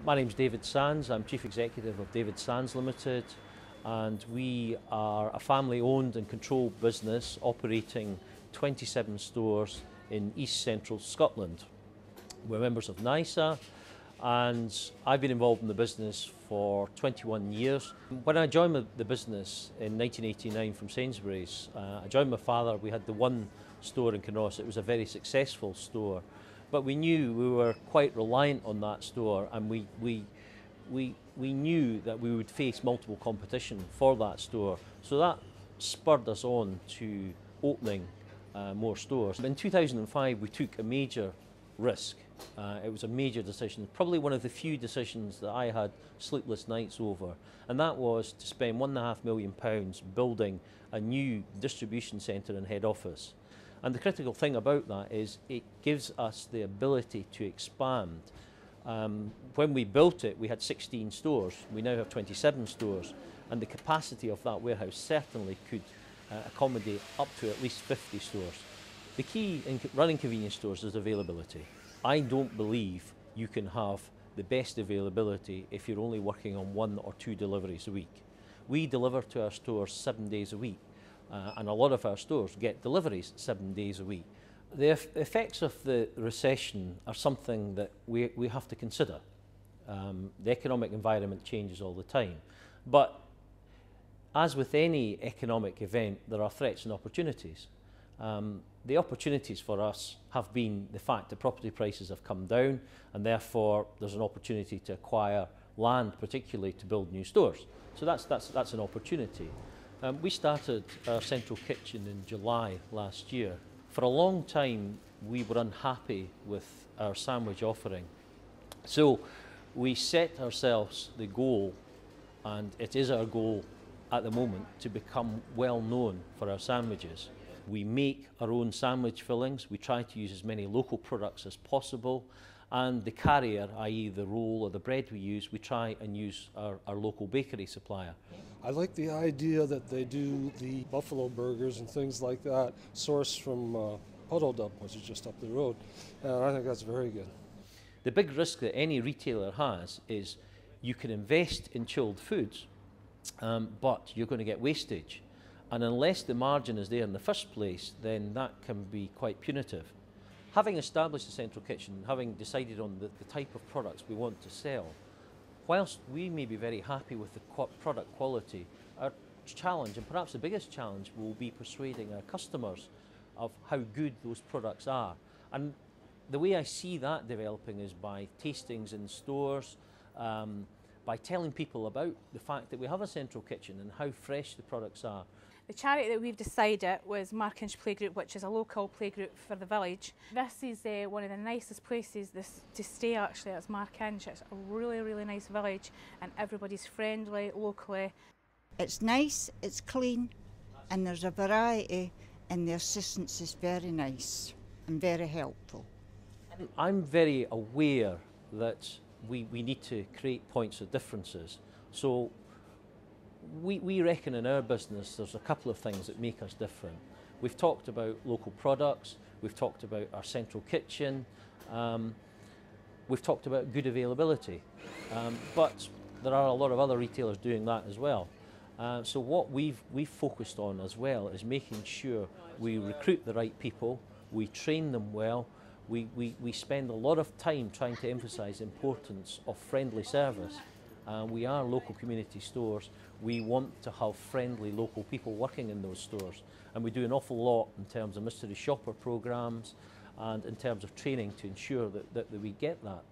My name's David Sands. I'm Chief Executive of David Sands Limited, and we are a family-owned and controlled business operating 27 stores in East Central Scotland. We're members of NISA, and I've been involved in the business for 21 years. When I joined the business in 1989 from Sainsbury's, I joined my father. We had the one store in Kinross. It was a very successful store, but we knew we were quite reliant on that store, and we knew that we would face multiple competition for that store. So that spurred us on to opening more stores. In 2005, we took a major risk. It was a major decision, probably one of the few decisions that I had sleepless nights over, and that was to spend £1.5 million building a new distribution centre and head office. And the critical thing about that is it gives us the ability to expand. When we built it, we had 16 stores. We now have 27 stores, and the capacity of that warehouse certainly could accommodate up to at least 50 stores. The key in running convenience stores is availability. I don't believe you can have the best availability if you're only working on 1 or 2 deliveries a week. We deliver to our stores 7 days a week, and a lot of our stores get deliveries 7 days a week. The effects of the recession are something that we have to consider. The economic environment changes all the time, but as with any economic event, there are threats and opportunities. The opportunities for us have been the fact that property prices have come down, and therefore there's an opportunity to acquire land, particularly to build new stores. So that's an opportunity. We started our central kitchen in July last year. For a long time, we were unhappy with our sandwich offering. So we set ourselves the goal, and it is our goal at the moment, to become well known for our sandwiches. We make our own sandwich fillings. We try to use as many local products as possible, and the carrier, i.e. the roll or the bread we use, we try and use our local bakery supplier. I like the idea that they do the buffalo burgers and things like that, sourced from Puddle Dump, which is just up the road, and I think that's very good. The big risk that any retailer has is you can invest in chilled foods, but you're going to get wastage. And unless the margin is there in the first place, then that can be quite punitive. Having established the central kitchen, having decided on the type of products we want to sell, whilst we may be very happy with the product quality, our challenge, and perhaps the biggest challenge, will be persuading our customers of how good those products are. And the way I see that developing is by tastings in stores, by telling people about the fact that we have a central kitchen and how fresh the products are. The charity that we've decided was Markinch Playgroup, which is a local playgroup for the village. This is one of the nicest places to stay actually, it's Markinch. It's a really, really nice village, and everybody's friendly locally. It's nice, it's clean, and there's a variety, and the assistance is very nice and very helpful. I'm very aware that we need to create points of differences. So we reckon in our business there's a couple of things that make us different. We've talked about local products, we've talked about our central kitchen, we've talked about good availability, but there are a lot of other retailers doing that as well. So what we've focused on as well is making sure we recruit the right people, we train them well, we spend a lot of time trying to emphasise the importance of friendly service. We are local community stores. We want to have friendly local people working in those stores, and we do an awful lot in terms of mystery shopper programmes and in terms of training to ensure that we get that.